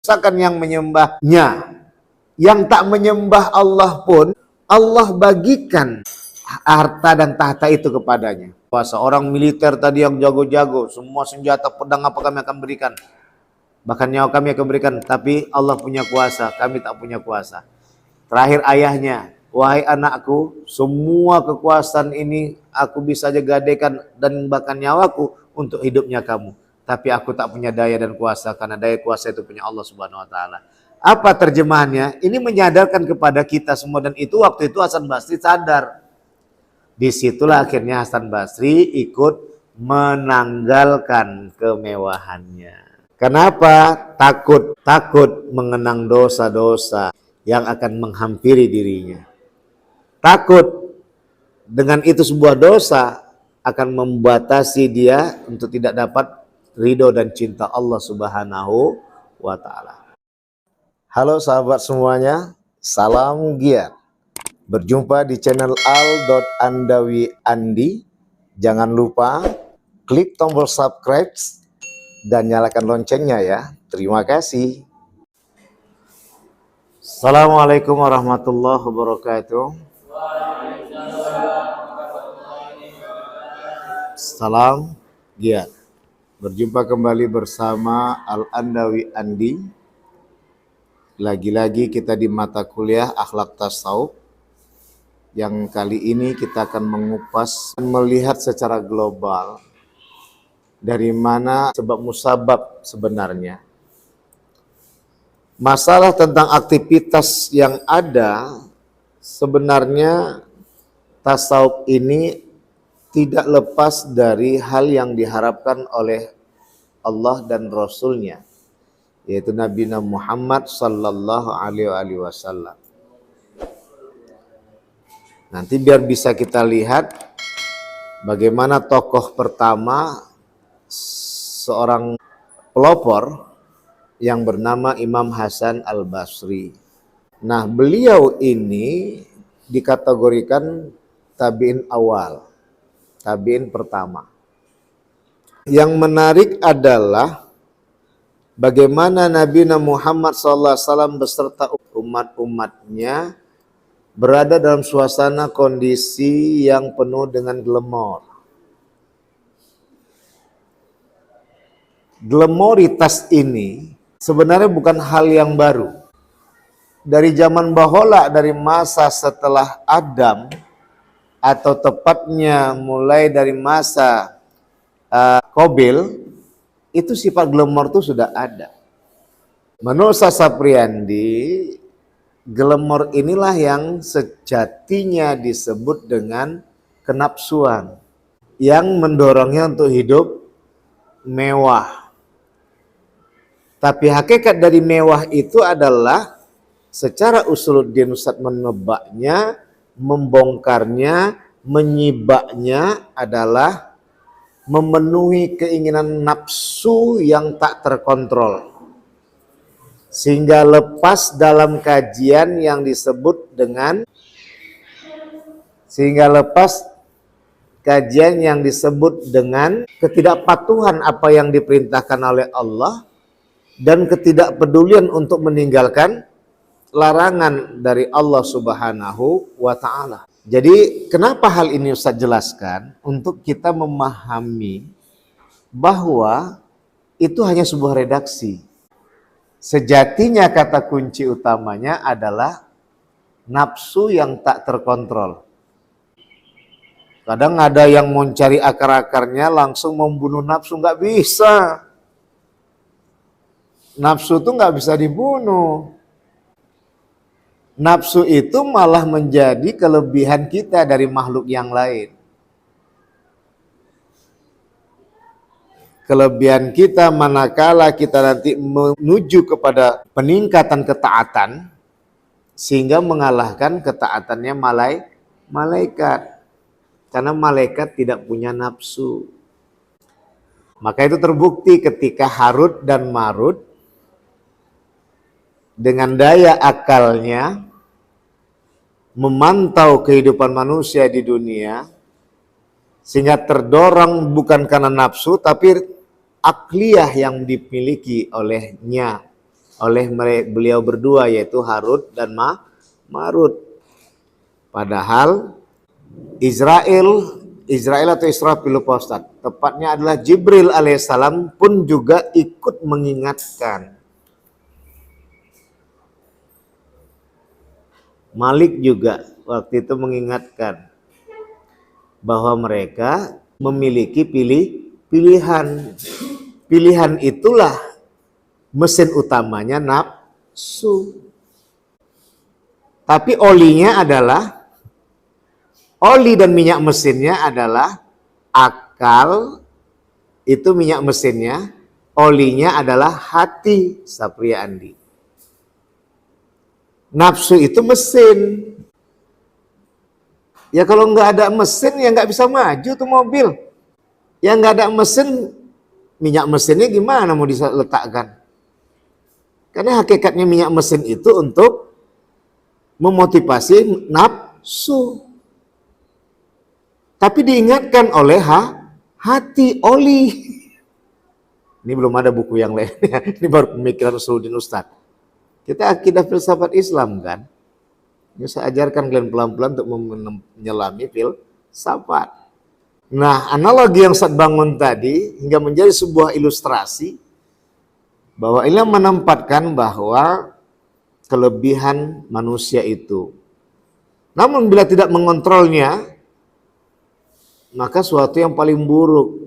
Misalkan yang menyembahnya, yang tak menyembah Allah pun, Allah bagikan harta dan tahta itu kepadanya. Seorang militer tadi yang jago-jago, semua senjata pedang apa kami akan berikan. Bahkan nyawa kami akan berikan, tapi Allah punya kuasa, kami tak punya kuasa. Terakhir ayahnya, wahai anakku, semua kekuasaan ini aku bisa aja gadaikan dan bahkan nyawaku untuk hidupnya kamu. Tapi aku tak punya daya dan kuasa, karena daya kuasa itu punya Allah Subhanahu wa taala. Apa terjemahannya? Ini menyadarkan kepada kita semua, dan itu waktu itu Hasan Basri sadar. Disitulah akhirnya Hasan Basri ikut menanggalkan kemewahannya. Kenapa? Takut mengenang dosa-dosa yang akan menghampiri dirinya. Takut dengan itu sebuah dosa akan membatasi dia untuk tidak dapat ridho dan cinta Allah Subhanahu wa taala. Halo sahabat semuanya, salam giat. Berjumpa di channel al.andawi.andi. Jangan lupa klik tombol subscribe dan nyalakan loncengnya ya. Terima kasih. Assalamualaikum warahmatullahi wabarakatuh. Salam giat. Berjumpa kembali bersama Al-Andawi Andi. Lagi-lagi kita di mata kuliah Akhlak Tasawuf. Yang kali ini kita akan mengupas, melihat secara global dari mana sebab musabab sebenarnya. Masalah tentang aktivitas yang ada, sebenarnya tasawuf ini tidak lepas dari hal yang diharapkan oleh Allah dan Rasulnya, yaitu Nabi Muhammad sallallahu alaihi wasallam. Nanti biar bisa kita lihat bagaimana tokoh pertama seorang pelopor yang bernama Imam Hasan Al-Basri. Nah, beliau ini dikategorikan tabi'in awal, tabi'in pertama. Yang menarik adalah bagaimana Nabi Muhammad SAW beserta umat-umatnya berada dalam suasana kondisi yang penuh dengan glamor. Glamoritas ini sebenarnya bukan hal yang baru. Dari zaman bahola, dari masa setelah Adam, atau tepatnya mulai dari masa Qabil, itu sifat glamor itu sudah ada. Menurut Sasapriandi, glamor inilah yang sejatinya disebut dengan kenapsuan, yang mendorongnya untuk hidup mewah. Tapi hakikat dari mewah itu adalah secara usuluddin Ustaz menebaknya, membongkarnya, menyibaknya adalah memenuhi keinginan nafsu yang tak terkontrol. Sehingga lepas dalam kajian yang disebut dengan ketidakpatuhan apa yang diperintahkan oleh Allah dan ketidakpedulian untuk meninggalkan larangan dari Allah Subhanahu wa taala. Jadi kenapa hal ini Ustaz jelaskan? Untuk kita memahami bahwa itu hanya sebuah redaksi. Sejatinya kata kunci utamanya adalah nafsu yang tak terkontrol. Kadang ada yang mau cari akar-akarnya langsung membunuh nafsu, nggak bisa. Nafsu itu nggak bisa dibunuh. Nafsu itu malah menjadi kelebihan kita dari makhluk yang lain. Kelebihan kita manakala kita nanti menuju kepada peningkatan ketaatan sehingga mengalahkan ketaatannya malaikat. Karena malaikat tidak punya nafsu. Maka itu terbukti ketika Harut dan Marut dengan daya akalnya memantau kehidupan manusia di dunia sehingga terdorong bukan karena nafsu tapi akliyah yang dimiliki olehnya oleh beliau berdua, yaitu Harut dan Marut. Padahal Israel atau Israfil, Pak Ustaz, tepatnya adalah Jibril alaihissalam pun juga ikut mengingatkan. Malik juga waktu itu mengingatkan bahwa mereka memiliki pilihan. Pilihan itulah mesin utamanya nafsu. Tapi oli dan minyak mesinnya adalah akal, itu minyak mesinnya, olinya adalah hati, Sapria Andi. Nafsu itu mesin. Ya kalau nggak ada mesin ya nggak bisa maju tuh mobil. Ya nggak ada mesin, minyak mesinnya gimana mau diletakkan? Karena hakikatnya minyak mesin itu untuk memotivasi nafsu. Tapi diingatkan oleh hati, oli. Ini belum ada buku yang lain. Ini baru pemikiran Usuluddin Ustaz. Kita akidah filsafat Islam kan. Ini saya ajarkan kalian pelan-pelan untuk menyelami filsafat. Nah, analogi yang Ustaz bangun tadi hingga menjadi sebuah ilustrasi bahwa ini menempatkan bahwa kelebihan manusia itu. Namun bila tidak mengontrolnya, maka suatu yang paling buruk.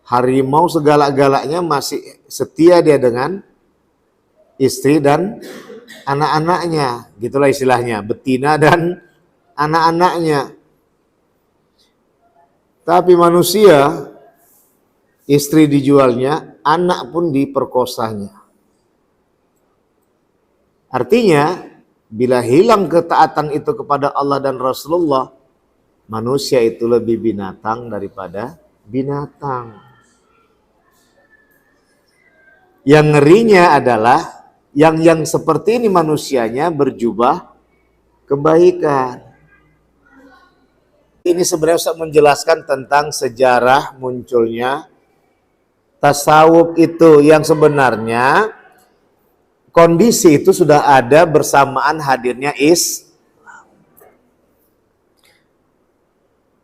Harimau segala-galanya masih setia dia dengan istri dan anak-anaknya, gitulah istilahnya, betina dan anak-anaknya. Tapi manusia, istri dijualnya, anak pun diperkosanya. Artinya, bila hilang ketaatan itu kepada Allah dan Rasulullah, manusia itu lebih binatang daripada binatang. Yang ngerinya adalah yang seperti ini manusianya berjubah kebaikan. Ini sebenarnya Ustaz menjelaskan tentang sejarah munculnya tasawuf itu, yang sebenarnya kondisi itu sudah ada bersamaan hadirnya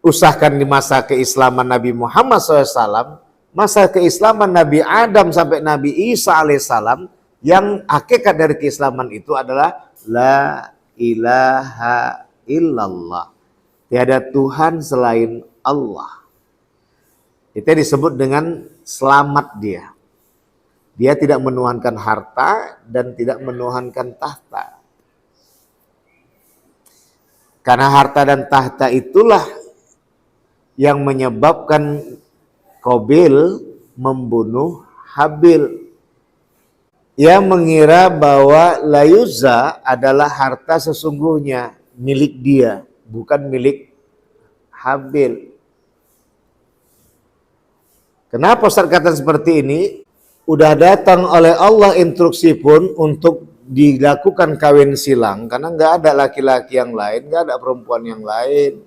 Usahakan di masa keislaman Nabi Muhammad SAW, masa keislaman Nabi Adam sampai Nabi Isa alaihissalam, yang hakikat dari keislaman itu adalah la ilaha illallah. Tiada Tuhan selain Allah. Itu disebut dengan selamat dia. Dia tidak menuhankan harta dan tidak menuhankan tahta. Karena harta dan tahta itulah yang menyebabkan Qabil membunuh Habil. Ia mengira bahwa Layuza adalah harta sesungguhnya milik dia, bukan milik Habil. Kenapa Ustaz kata seperti ini? Udah datang oleh Allah instruksi pun untuk dilakukan kawin silang, karena nggak ada laki-laki yang lain, nggak ada perempuan yang lain.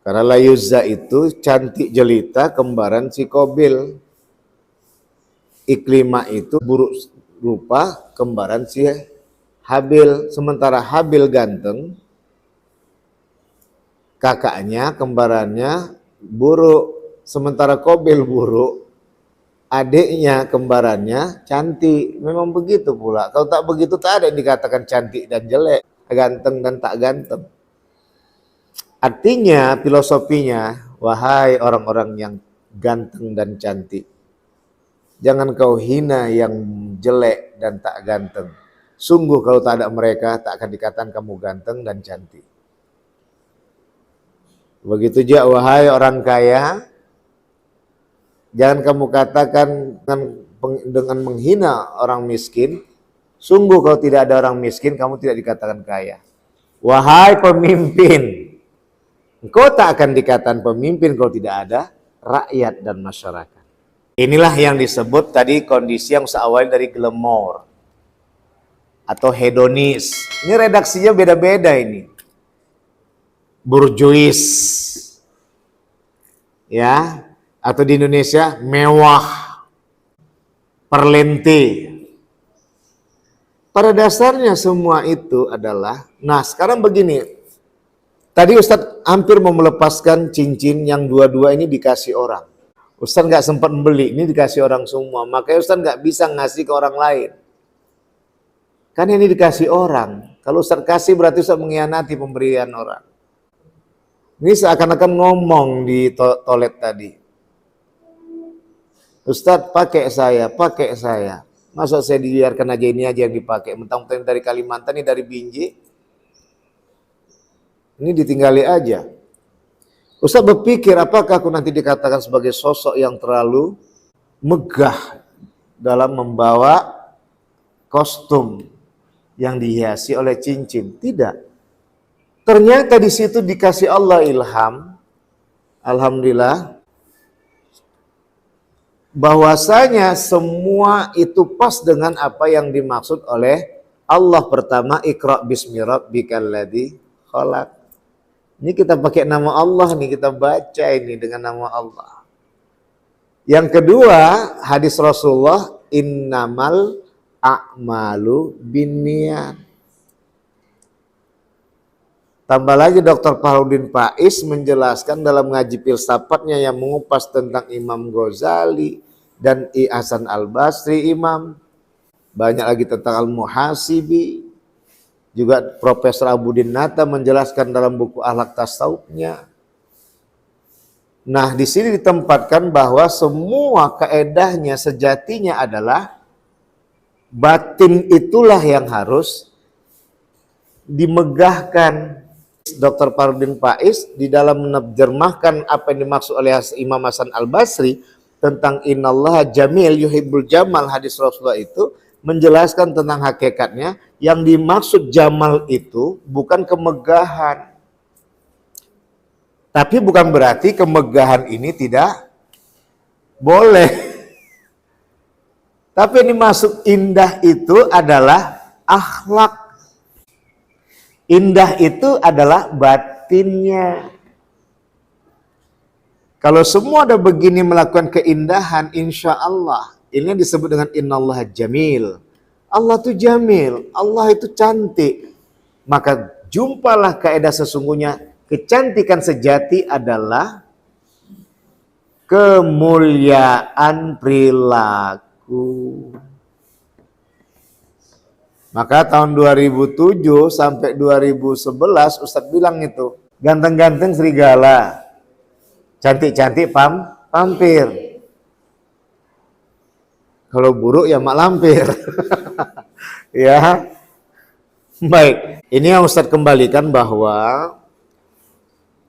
Karena Layuza itu cantik jelita, kembaran si Qabil. Iklimah itu buruk rupa, kembaran si Habil. Sementara Habil ganteng, kakaknya, kembarannya buruk. Sementara Qabil buruk, adiknya, kembarannya cantik. Memang begitu pula. Kalau tak begitu, tak ada yang dikatakan cantik dan jelek, ganteng dan tak ganteng. Artinya, filosofinya, wahai orang-orang yang ganteng dan cantik, jangan kau hina yang jelek dan tak ganteng. Sungguh kalau tak ada mereka, tak akan dikatakan kamu ganteng dan cantik. Begitu juga wahai orang kaya, jangan kamu katakan dengan menghina orang miskin. Sungguh kalau tidak ada orang miskin, kamu tidak dikatakan kaya. Wahai pemimpin, engkau tak akan dikatakan pemimpin kalau tidak ada rakyat dan masyarakat. Inilah yang disebut tadi kondisi yang seawal dari glamor atau hedonis. Ini redaksinya beda-beda ini. Burjuis, ya, atau di Indonesia mewah. perlente. Pada dasarnya semua itu adalah, nah sekarang begini, tadi Ustadz hampir mau melepaskan cincin yang dua-dua ini dikasih orang. Ustadz nggak sempat membeli, ini dikasih orang semua, makanya Ustadz nggak bisa ngasih ke orang lain. Kan ini dikasih orang, kalau Ustadz kasih berarti Ustadz mengkhianati pemberian orang. Ini seakan-akan ngomong di toilet tadi. Ustadz pakai saya. Masa saya dibiarkan aja ini aja yang dipakai. Mentang-mentang dari Kalimantan, ini dari Binjai. Ini ditinggali aja. Ustaz berpikir apakah aku nanti dikatakan sebagai sosok yang terlalu megah dalam membawa kostum yang dihiasi oleh cincin. Tidak. Ternyata di situ dikasih Allah ilham. Alhamdulillah. Bahwasanya semua itu pas dengan apa yang dimaksud oleh Allah. Pertama, Iqra bismi rabbikal ladzi khalaq. Ini kita pakai nama Allah nih, kita baca ini dengan nama Allah. Yang kedua, hadis Rasulullah, innamal a'malu binniyat. Tambah lagi Dr. Farudin Faiz menjelaskan dalam ngaji filsafatnya yang mengupas tentang Imam Ghazali dan I Hasan Al-Basri Imam. Banyak lagi tentang Al-Muhasibi. Juga Profesor Abudin Nata menjelaskan dalam buku Akhlak Tasawufnya. Nah, di sini ditempatkan bahwa semua kaedahnya sejatinya adalah batin itulah yang harus dimegahkan. Dr. Farudin Faiz di dalam menerjemahkan apa yang dimaksud oleh Imam Hasan Al-Basri tentang innallaha jamil yuhibbul jamal, hadis Rasulullah itu menjelaskan tentang hakikatnya. Yang dimaksud jamal itu bukan kemegahan. Tapi bukan berarti kemegahan ini tidak boleh. Tapi yang dimaksud indah itu adalah akhlak. Indah itu adalah batinnya. Kalau semua ada begini melakukan keindahan, insya Allah. Ini disebut dengan innallaha jamil. Allah itu jamil, Allah itu cantik. Maka jumpalah kaidah sesungguhnya. Kecantikan sejati adalah kemuliaan perilaku. Maka tahun 2007 sampai 2011 Ustadz bilang itu, ganteng-ganteng serigala, cantik-cantik pampir. Kalau buruk ya mak lampir. Ya. Baik, ini yang Ustadz kembalikan bahwa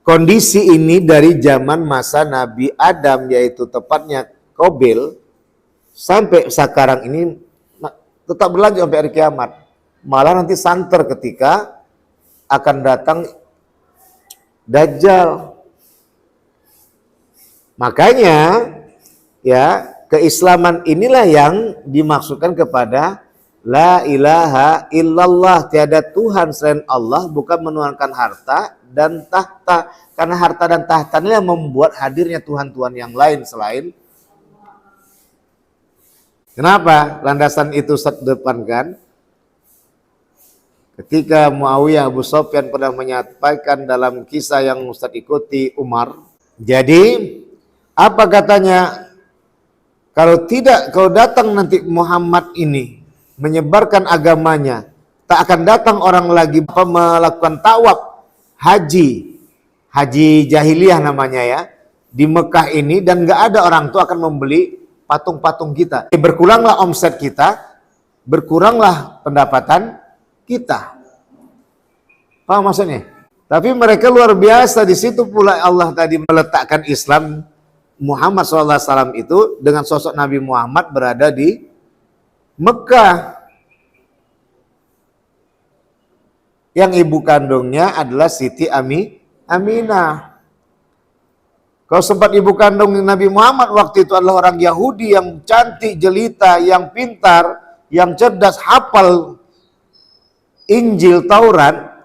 kondisi ini dari zaman masa Nabi Adam, yaitu tepatnya Qabil, sampai sekarang ini tetap berlanjut sampai hari kiamat. Malah nanti santer ketika akan datang Dajjal. Makanya ya, keislaman inilah yang dimaksudkan kepada la ilaha illallah, tiada Tuhan selain Allah, bukan menuhankan harta dan tahta. Karena harta dan tahta ini yang membuat hadirnya Tuhan-Tuhan yang lain selain. Kenapa landasan itu Ustaz depankan? Ketika Muawiyah Abu Sufyan pernah menyampaikan dalam kisah yang Ustaz ikuti Umar. Jadi apa katanya? Kalau datang nanti Muhammad ini menyebarkan agamanya, tak akan datang orang lagi melakukan tawaf haji jahiliyah namanya ya, di Mekah ini, dan nggak ada orang tuh akan membeli patung-patung kita. Berkuranglah omset kita, berkuranglah pendapatan kita. Paham maksudnya? Tapi mereka luar biasa. Di situ pula Allah tadi meletakkan Islam. Muhammad SAW itu dengan sosok Nabi Muhammad berada di Mekah. Yang ibu kandungnya adalah Siti Aminah. Kalau sempat ibu kandung Nabi Muhammad waktu itu adalah orang Yahudi yang cantik, jelita, yang pintar, yang cerdas, hafal Injil, Taurat.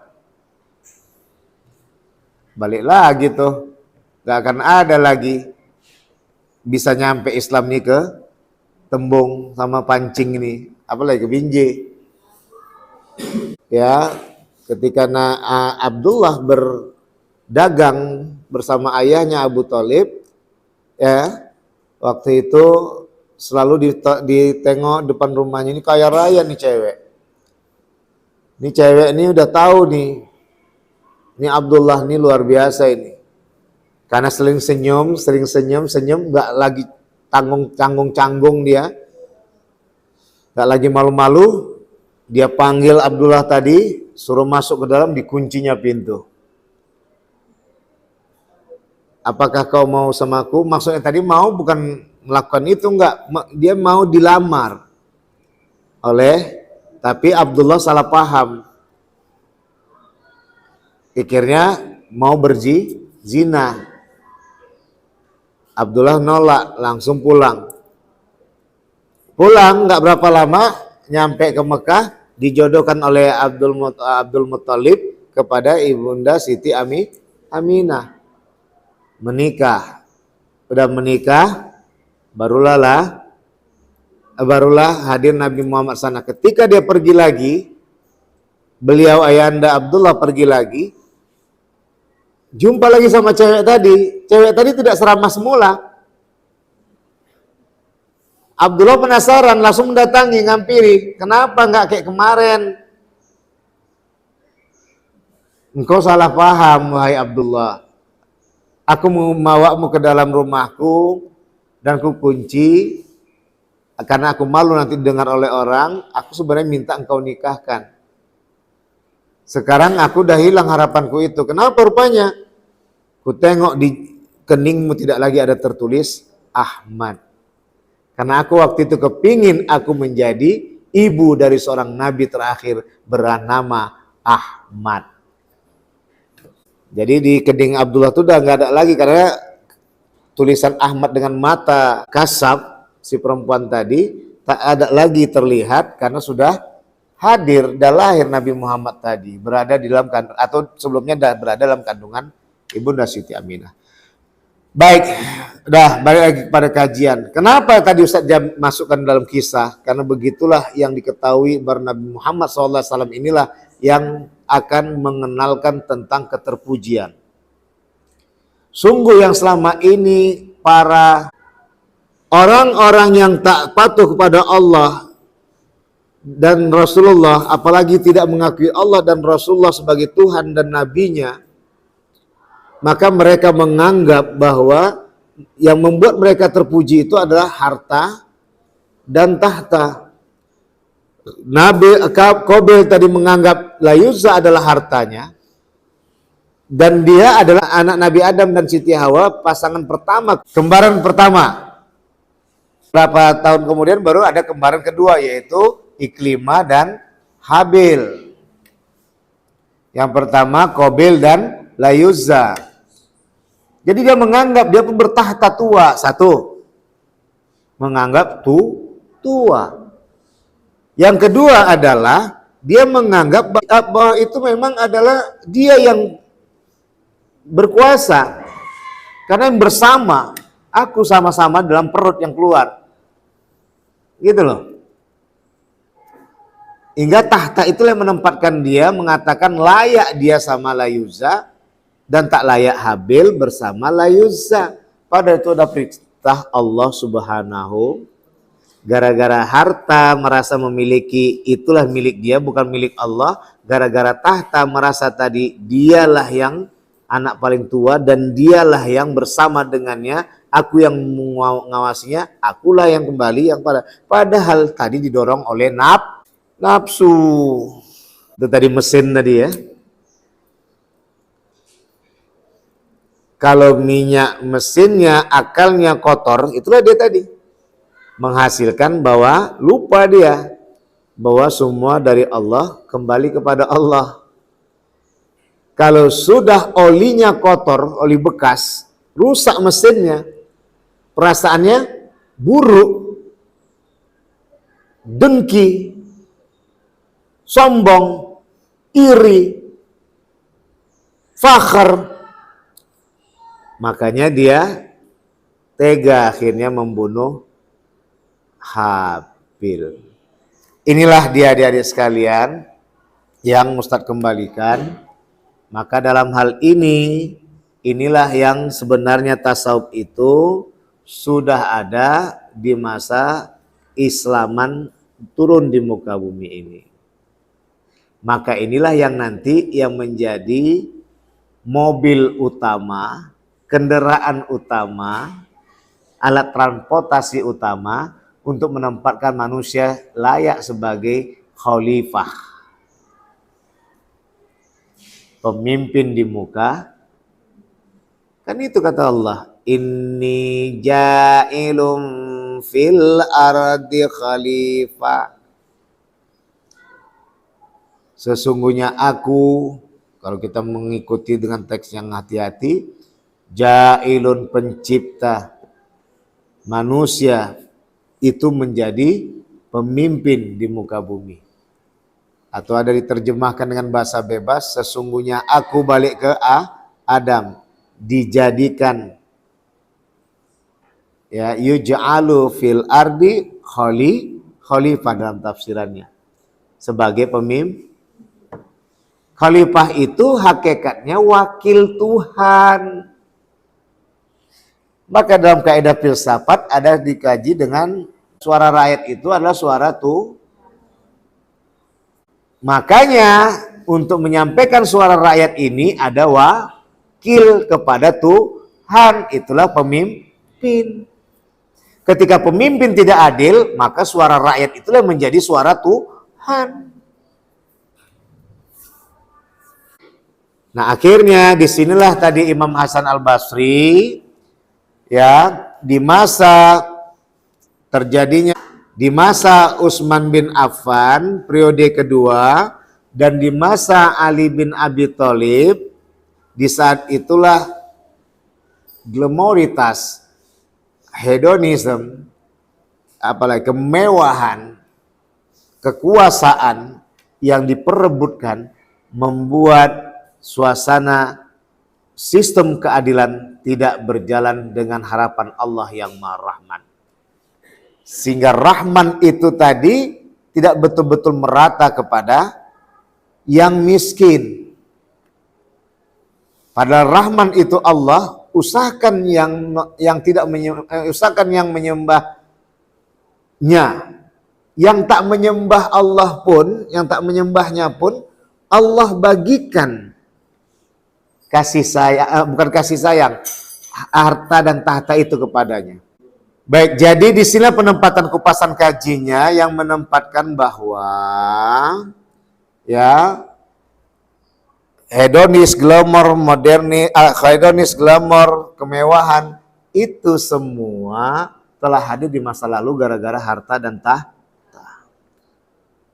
Balik lagi tuh, gak akan ada lagi bisa nyampe Islam nih ke tembung sama pancing ini, apalagi kebinje. Ya, ketika Abdullah berdagang bersama ayahnya Abu Thalib, ya, waktu itu selalu ditengok depan rumahnya, ini kaya raya nih cewek. Ini cewek ini udah tahu nih, ini Abdullah ini luar biasa ini. Karena sering senyum, nggak lagi canggung dia, nggak lagi malu-malu. Dia panggil Abdullah tadi, suruh masuk ke dalam, dikuncinya pintu. Apakah kau mau sama aku? Maksudnya tadi mau bukan melakukan itu, enggak. Dia mau dilamar tapi Abdullah salah paham. Pikirnya mau berzina. Abdullah nolak, langsung pulang. Pulang nggak berapa lama, nyampe ke Mekah, dijodohkan oleh Abdul Muthalib kepada ibunda Siti Aminah. Menikah. Udah menikah, barulah hadir Nabi Muhammad sana. Ketika dia pergi lagi, beliau ayahanda Abdullah pergi lagi, jumpa lagi sama cewek tadi. Cewek tadi tidak seramah semula. Abdullah penasaran, langsung mendatangi, ngampiri. Kenapa nggak kayak kemarin? Engkau salah paham, wahai Abdullah. Aku membawamu ke dalam rumahku dan ku kunci karena aku malu nanti dengar oleh orang. Aku sebenarnya minta engkau nikahkan. Sekarang aku udah hilang harapanku itu. Kenapa rupanya? Ku tengok di keningmu tidak lagi ada tertulis Ahmad. Karena aku waktu itu kepingin aku menjadi ibu dari seorang nabi terakhir bernama Ahmad. Jadi di kening Abdullah itu udah nggak ada lagi karena tulisan Ahmad dengan mata kasab si perempuan tadi tak ada lagi terlihat karena sudah hadir dan lahir Nabi Muhammad tadi berada di dalam atau sebelumnya berada dalam kandungan Ibunda Siti Aminah. Baik, udah balik lagi kepada kajian. Kenapa tadi Ustaz Jam masukkan dalam kisah? Karena begitulah yang diketahui bahwa Nabi Muhammad SAW inilah yang akan mengenalkan tentang keterpujian. Sungguh yang selama ini para orang-orang yang tak patuh kepada Allah dan Rasulullah, apalagi tidak mengakui Allah dan Rasulullah sebagai Tuhan dan Nabi-Nya, maka mereka menganggap bahwa yang membuat mereka terpuji itu adalah harta dan tahta. Nabi Qabil tadi menganggap Layuza adalah hartanya, dan dia adalah anak Nabi Adam dan Siti Hawa, pasangan pertama, kembaran pertama. Berapa tahun kemudian baru ada kembaran kedua, yaitu Iklimah dan Habil. Yang pertama Qabil dan Layuza. Jadi dia menganggap dia pun bertahta tua. Satu, menganggap tua. Yang kedua adalah dia menganggap bahwa itu memang adalah dia yang berkuasa. Karena yang bersama, aku sama-sama dalam perut yang keluar. Gitu loh. Hingga tahta itulah yang menempatkan dia, mengatakan layak dia sama Layuza dan tak layak Habil bersama Layuza. Padahal itu ada perintah Allah Subhanahu. Gara-gara harta merasa memiliki, itulah milik dia, bukan milik Allah. Gara-gara tahta merasa tadi dialah yang anak paling tua dan dialah yang bersama dengannya, aku yang mengawasinya, akulah yang kembali yang padahal tadi didorong oleh nafsu. Itu tadi mesin tadi ya. Kalau minyak mesinnya, akalnya kotor, itulah dia tadi. Menghasilkan bahwa lupa dia bahwa semua dari Allah kembali kepada Allah. Kalau sudah olinya kotor, oli bekas, rusak mesinnya, perasaannya buruk, dengki, sombong, iri, fakhar. Makanya dia tega akhirnya membunuh Habil. Inilah dia adik-adik sekalian yang Ustadz kembalikan. Maka dalam hal ini, inilah yang sebenarnya tasawuf itu sudah ada di masa Islaman turun di muka bumi ini. Maka inilah yang nanti yang menjadi mobil utama, kendaraan utama, alat transportasi utama untuk menempatkan manusia layak sebagai khalifah, pemimpin di muka. Kan itu kata Allah, inni ja'ilum fil ardi khalifah. Sesungguhnya aku, kalau kita mengikuti dengan teks yang hati-hati, ja'ilun pencipta manusia itu menjadi pemimpin di muka bumi. Atau ada diterjemahkan dengan bahasa bebas, sesungguhnya aku balik ke Adam, dijadikan ya yuj'alu fil ardi khalifah dalam tafsirannya sebagai pemimpin. Khalifah itu hakikatnya wakil Tuhan. Maka dalam kaidah filsafat ada dikaji dengan suara rakyat itu adalah suara tuh. Makanya untuk menyampaikan suara rakyat ini ada wakil kepada Tuhan, itulah pemimpin. Ketika pemimpin tidak adil, maka suara rakyat itulah menjadi suara Tuhan. Nah akhirnya disinilah tadi Imam Hasan Al-Basri ya di masa terjadinya di masa Utsman bin Affan periode kedua dan di masa Ali bin Abi Thalib, di saat itulah glamoritas, hedonisme, apalagi kemewahan, kekuasaan yang diperebutkan membuat suasana sistem keadilan tidak berjalan dengan harapan Allah yang Maha Rahman. Sehingga Rahman itu tadi tidak betul-betul merata kepada yang miskin. Padahal Rahman itu Allah, usahakan yang tidak usahakan yang menyembahnya, yang tak menyembah Allah pun, yang tak menyembahnya pun Allah bagikan kasih sayang, bukan kasih sayang, harta dan tahta itu kepadanya. Baik, jadi di sini penempatan kupasan kajinya yang menempatkan bahwa ya hedonis, glamour, hedonis, glamour, kemewahan itu semua telah hadir di masa lalu gara-gara harta dan tahta.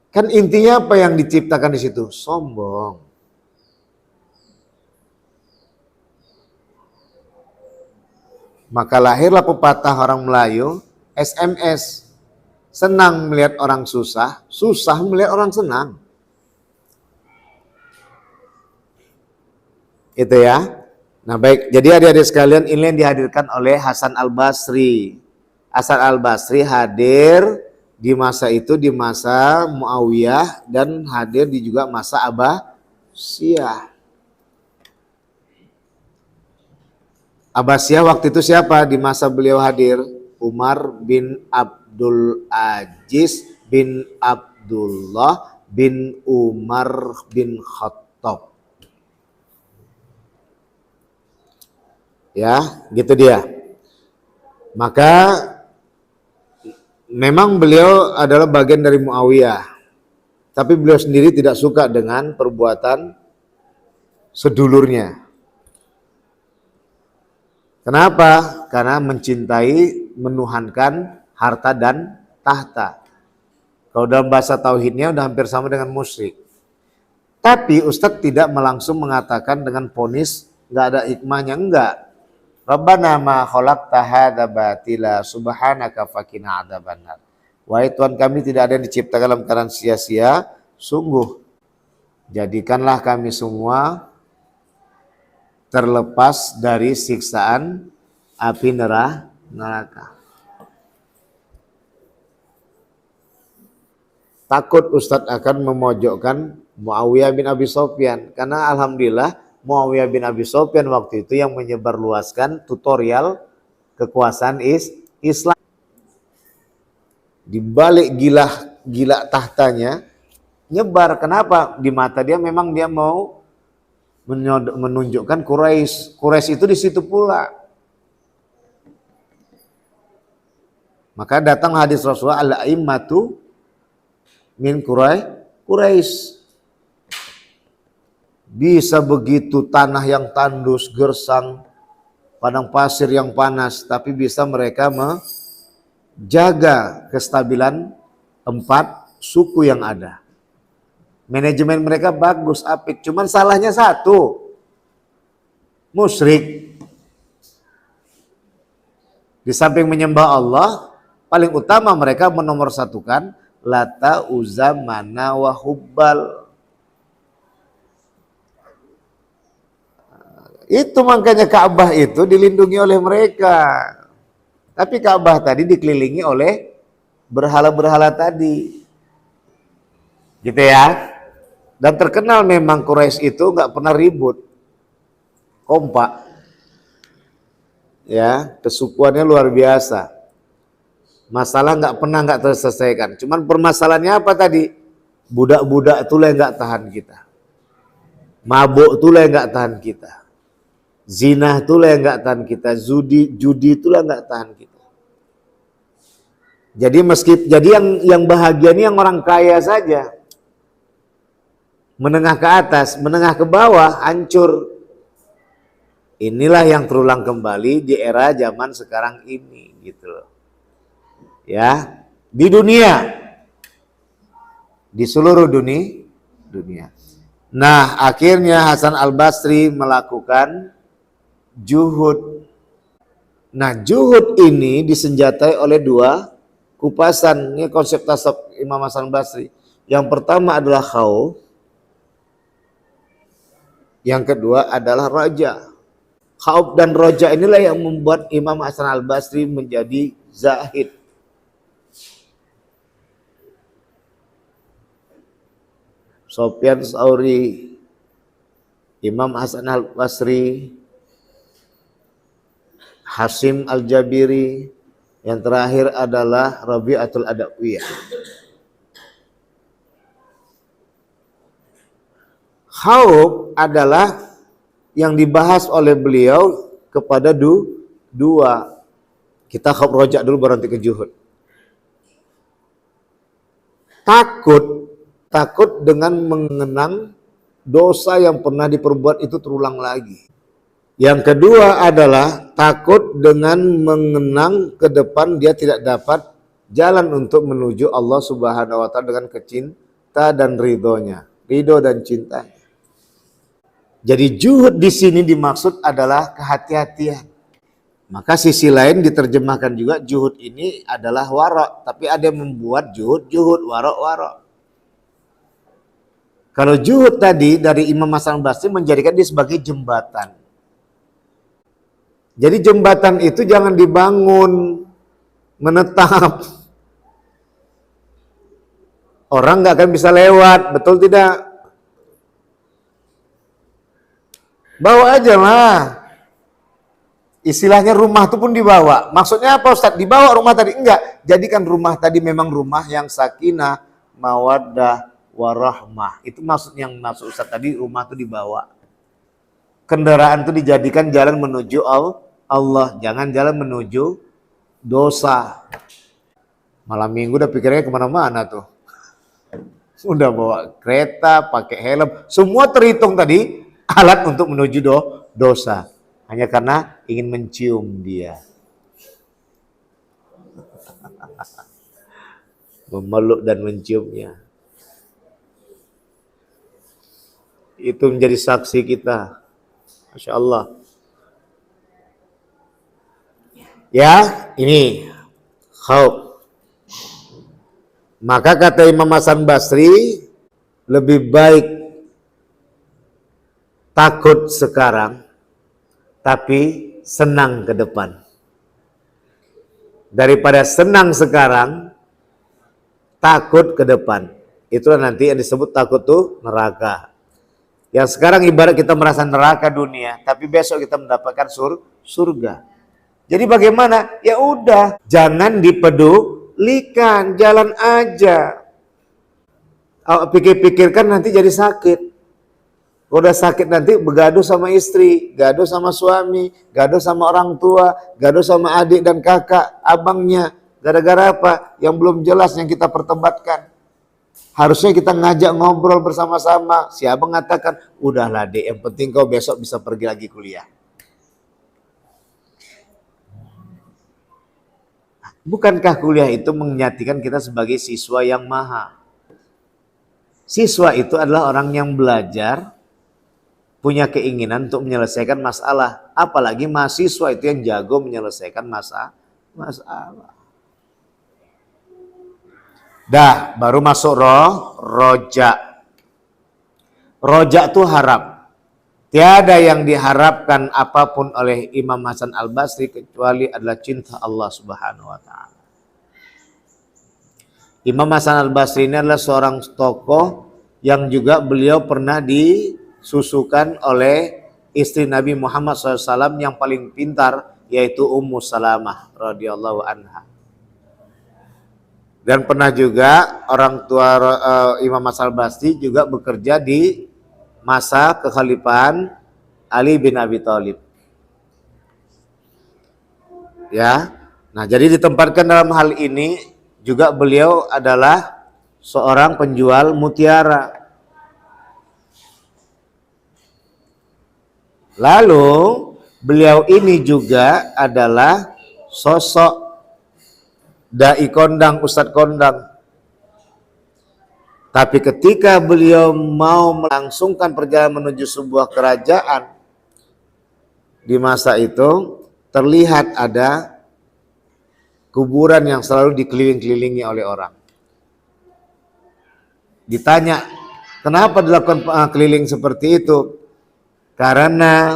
Kan intinya apa yang diciptakan di situ? Sombong. Maka lahirlah pepatah orang Melayu, SMS. Senang melihat orang susah, susah melihat orang senang. Itu ya. Nah baik, jadi adik-adik sekalian ini yang dihadirkan oleh Hasan Al-Basri. Hasan Al-Basri hadir di masa itu, di masa Muawiyah, dan hadir di juga masa Abbasiyah. Abbasiyah waktu itu siapa di masa beliau hadir? Umar bin Abdul Aziz bin Abdullah bin Umar bin Khattab. Ya, gitu dia. Maka memang beliau adalah bagian dari Muawiyah. Tapi beliau sendiri tidak suka dengan perbuatan sedulurnya. Kenapa? Karena mencintai, menuhankan harta dan tahta. Kalau dalam bahasa tauhidnya udah hampir sama dengan musyrik. Tapi Ustadz tidak langsung mengatakan dengan ponis nggak ada hikmahnya, enggak. Rabbana ma khalaqta hadza batila subhanaka faqina adzabannar. Wahai Tuhan kami, tidak ada yang diciptakan dalam keadaan sia-sia, sungguh jadikanlah kami semua terlepas dari siksaan api neraka. takut Ustadz akan memojokkan Muawiyah bin Abi Sofyan, karena alhamdulillah Muawiyah bin Abi Sofyan waktu itu yang menyebarluaskan tutorial kekuasaan Islam. Di balik gila tahtanya nyebar. Kenapa? Di mata dia memang dia mau menunjukkan Quraisy. Quraisy itu di situ pula. Maka datang hadis Rasulullah, al-a'immatu min Quraisy. Bisa begitu tanah yang tandus, gersang, padang pasir yang panas, tapi bisa mereka menjaga kestabilan 4 suku yang ada. Manajemen mereka bagus, apik. Cuman salahnya satu, musyrik. Di samping menyembah Allah, paling utama mereka menomorsatukan Lata, Uzza, Mana, wa Hubbal. Itu makanya Ka'bah itu dilindungi oleh mereka. Tapi Ka'bah tadi dikelilingi oleh berhala-berhala tadi. Gitu ya. Dan terkenal memang Quraisy itu nggak pernah ribut. Kompak. Ya, kesukuannya luar biasa. Masalah nggak terselesaikan. Cuman permasalahannya apa tadi? Budak-budak itulah yang nggak tahan kita. Mabuk itulah yang nggak tahan kita. Zina itulah yang nggak tahan kita. Judi itulah nggak tahan kita. Jadi yang bahagia ini yang orang kaya saja. Menengah ke atas, menengah ke bawah hancur. Inilah yang terulang kembali di era zaman sekarang ini, gitu loh. Ya, di dunia, di seluruh dunia. Nah, akhirnya Hasan Al-Basri melakukan juhud. Nah, juhud ini disenjatai oleh 2 kupasan. Ini konsep tasawuf Imam Hasan Al-Basri. Yang pertama adalah khauf. Yang kedua adalah roja. Khauf dan roja inilah yang membuat Imam Hasan Al-Basri menjadi zahid. Sufyan Tsauri, Imam Hasan Al-Basri, Hasim Al-Jabiri, yang terakhir adalah Rabi'atul Adawiyah. Khauf adalah yang dibahas oleh beliau kepada 2. Kita khauf roja dulu baru nanti ke juhud. Takut dengan mengenang dosa yang pernah diperbuat itu terulang lagi. Yang kedua adalah takut dengan mengenang ke depan dia tidak dapat jalan untuk menuju Allah Subhanahu wa taala dengan kecinta dan ridhonya, ridho dan cintanya. Jadi juhud di sini dimaksud adalah kehati-hatian. Maka sisi lain diterjemahkan juga juhud ini adalah warok, tapi ada yang membuat juhud warok. Kalau juhud tadi dari Imam Hasan Basri menjadikan dia sebagai jembatan. Jadi jembatan itu jangan dibangun menetap. Orang nggak akan bisa lewat, betul tidak? Bawa aja lah. Istilahnya rumah itu pun dibawa. Maksudnya apa Ustaz? Dibawa rumah tadi? Enggak. Jadikan rumah tadi memang rumah yang sakinah, mawaddah, warahmah. Itu maksud Ustaz tadi, rumah itu dibawa. Kendaraan itu dijadikan jalan menuju Allah. Jangan jalan menuju dosa. Malam minggu udah pikirnya kemana-mana tuh. Udah bawa kereta, pakai helm. Semua terhitung tadi alat untuk menuju dosa. Hanya karena ingin mencium dia. Memeluk dan menciumnya. Itu menjadi saksi kita. Masya Allah. Ya, ini khauf. Maka kata Imam Hasan Basri, lebih baik takut sekarang, tapi senang ke depan. Daripada senang sekarang, takut ke depan. Itulah nanti yang disebut takut tuh neraka. Yang sekarang ibarat kita merasa neraka dunia, tapi besok kita mendapatkan surga. Jadi bagaimana? Ya udah, jangan dipedulikan, jalan aja. Pikir-pikirkan nanti jadi sakit. Udah sakit nanti begaduh sama istri, gaduh sama suami, gaduh sama orang tua, gaduh sama adik dan kakak, abangnya. Gara-gara apa? Yang belum jelas yang kita perdebatkan. Harusnya kita ngajak ngobrol bersama-sama. Si abang mengatakan, udahlah dek, yang penting kau besok bisa pergi lagi kuliah. Bukankah kuliah itu menyatikan kita sebagai siswa yang maha? Siswa itu adalah orang yang belajar, punya keinginan untuk menyelesaikan masalah. Apalagi mahasiswa itu yang jago menyelesaikan masalah. Dah, baru masuk roja. Roja itu harap. Tiada yang diharapkan apapun oleh Imam Hasan Al-Basri kecuali adalah cinta Allah Subhanahu wa taala. Imam Hasan Al-Basri ini adalah seorang tokoh yang juga beliau pernah disusukan oleh istri Nabi Muhammad SAW yang paling pintar, yaitu Ummu Salamah radhiyallahu anha. Dan pernah juga orang tua Imam Hasan Al-Basri juga bekerja di masa kekhalifahan Ali bin Abi Thalib. Ya. Nah, jadi ditempatkan dalam hal ini juga beliau adalah seorang penjual mutiara. Lalu beliau ini juga adalah sosok dai kondang, ustadz kondang. Tapi ketika beliau mau melangsungkan perjalanan menuju sebuah kerajaan, di masa itu terlihat ada kuburan yang selalu dikeliling-kelilingi oleh orang. Ditanya, kenapa dilakukan keliling seperti itu? Karena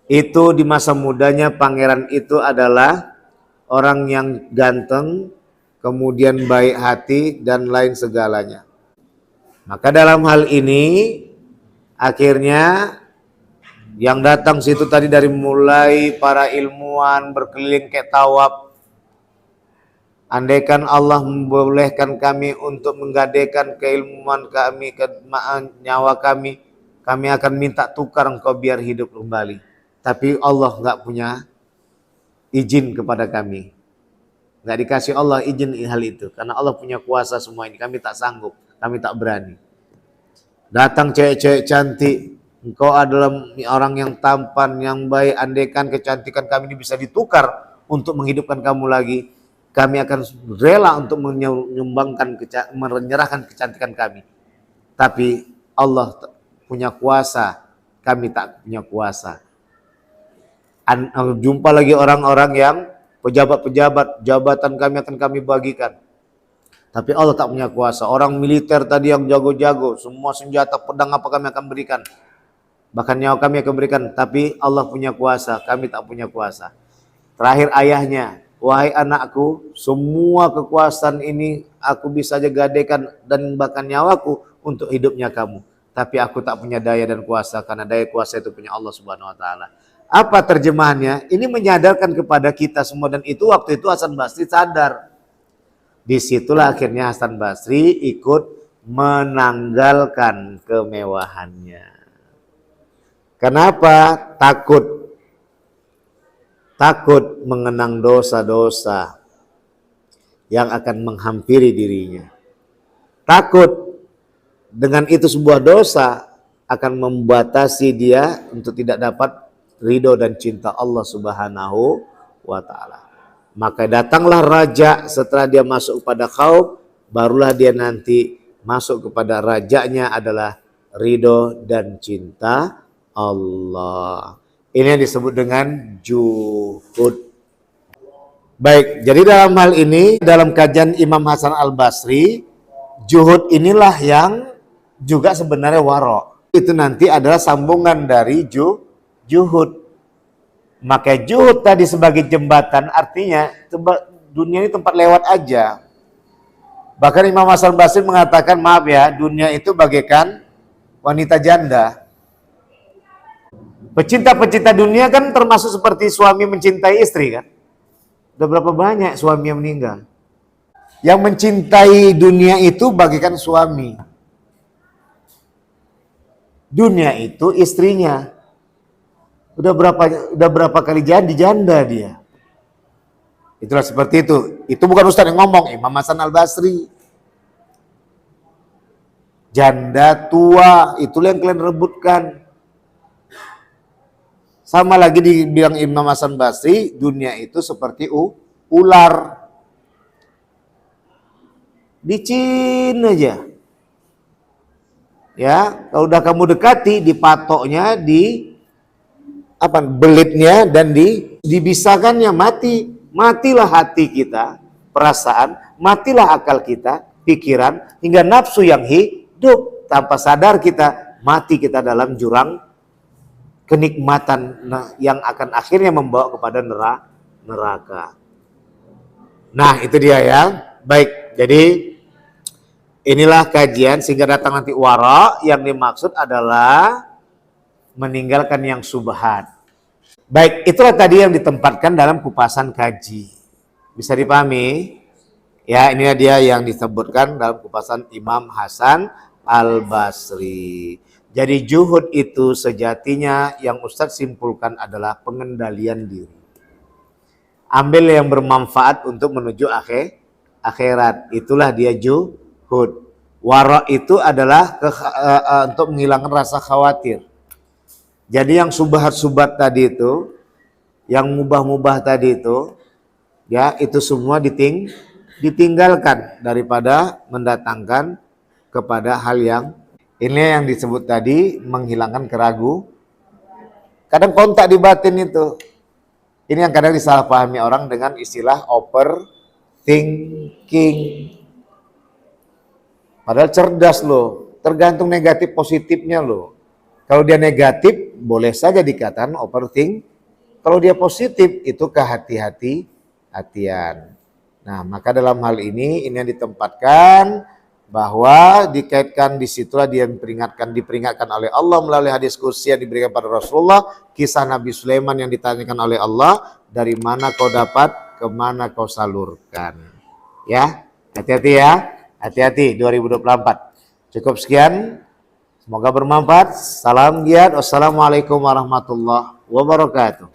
itu di masa mudanya pangeran itu adalah orang yang ganteng, kemudian baik hati, dan lain segalanya. Maka dalam hal ini, akhirnya yang datang situ tadi dari mulai para ilmuwan berkeliling kayak tawaf. Andaikan Allah membolehkan kami untuk menggadaikan keilmuan kami, nyawa kami akan minta tukar engkau biar hidup kembali. Tapi Allah nggak punya izin kepada kami. Nggak dikasih Allah izin hal itu. Karena Allah punya kuasa semua ini. Kami tak sanggup. Kami tak berani. Datang cewek-cewek cantik. Engkau adalah orang yang tampan, yang baik. Andaikan kecantikan kami ini bisa ditukar untuk menghidupkan kamu lagi. Kami akan rela untuk menyerahkan kecantikan kami. Tapi Allah punya kuasa. Kami tak punya kuasa. Jumpa lagi orang-orang yang pejabat-pejabat, jabatan kami akan kami bagikan. Tapi Allah tak punya kuasa. Orang militer tadi yang jago-jago, semua senjata pedang apa kami akan berikan. Bahkan nyawa kami akan berikan. Tapi Allah punya kuasa, kami tak punya kuasa. Terakhir ayahnya, wahai anakku, semua kekuasaan ini aku bisa aja gadaikan dan bahkan nyawaku untuk hidupnya kamu. Tapi aku tak punya daya dan kuasa, karena daya kuasa itu punya Allah Subhanahu wa taala. Apa terjemahannya? Ini menyadarkan kepada kita semua, dan itu waktu itu Hasan Basri sadar. Disitulah akhirnya Hasan Basri ikut menanggalkan kemewahannya. Kenapa? Takut mengenang dosa-dosa yang akan menghampiri dirinya. Takut dengan itu sebuah dosa akan membatasi dia untuk tidak dapat ridho dan cinta Allah Subhanahu wa ta'ala. Maka datanglah raja setelah dia masuk kepada kaum, barulah dia nanti masuk kepada rajanya adalah ridho dan cinta Allah. Ini yang disebut dengan juhud. Baik, jadi dalam hal ini, dalam kajian Imam Hasan Al-Basri, juhud inilah yang juga sebenarnya waro. Itu nanti adalah sambungan dari juhud. Maka juhud tadi sebagai jembatan artinya dunia ini tempat lewat aja. Bahkan Imam Hasan Basri mengatakan, maaf ya, dunia itu bagaikan wanita janda. Pecinta-pecinta dunia kan termasuk seperti suami mencintai istri kan. Udah berapa banyak suami yang meninggal. Yang mencintai dunia itu bagaikan suami. Dunia itu istrinya. Udah berapa kali jadi janda dia. Itulah seperti itu. Itu bukan Ustaz yang ngomong, Imam Hasan Al-Basri. Janda tua, itulah yang kalian rebutkan. Sama lagi dibilang Imam Hasan Basri, dunia itu seperti ular. Dicin aja. Ya, kalau udah kamu dekati, dipatoknya, belitnya dan dibisakannya, matilah hati kita, perasaan, matilah akal kita, pikiran, hingga nafsu yang hidup. Tanpa sadar kita, mati kita dalam jurang kenikmatan yang akan akhirnya membawa kepada neraka. Nah, itu dia ya. Baik, jadi inilah kajian sehingga datang nanti wara, yang dimaksud adalah meninggalkan yang subhat. Baik, itulah tadi yang ditempatkan dalam kupasan kaji. Bisa dipahami? Ya, inilah dia yang disebutkan dalam kupasan Imam Hasan Al-Basri. Jadi juhud itu sejatinya yang Ustadz simpulkan adalah pengendalian diri. Ambil yang bermanfaat untuk menuju akhirat. Itulah dia juhud. Wara itu adalah untuk menghilangkan rasa khawatir. Jadi yang subhat-subhat tadi itu, yang mubah-mubah tadi itu, ya itu semua ditinggalkan daripada mendatangkan kepada hal yang ini yang disebut tadi menghilangkan keraguan. Kadang kontak di batin itu. Ini yang kadang disalahpahami orang dengan istilah overthinking. Padahal cerdas loh, tergantung negatif positifnya loh. Kalau dia negatif, boleh saja dikatakan overthink. Kalau dia positif, itu kehati-hatian. Nah, maka dalam hal ini yang ditempatkan bahwa dikaitkan disitulah dia diperingatkan oleh Allah melalui hadis qudsi yang diberikan pada Rasulullah, kisah Nabi Sulaiman yang ditanyakan oleh Allah, dari mana kau dapat, kemana kau salurkan. Ya, hati-hati ya, hati-hati 2024. Cukup sekian. Semoga bermanfaat. Salam giat. Wassalamualaikum warahmatullahi wabarakatuh.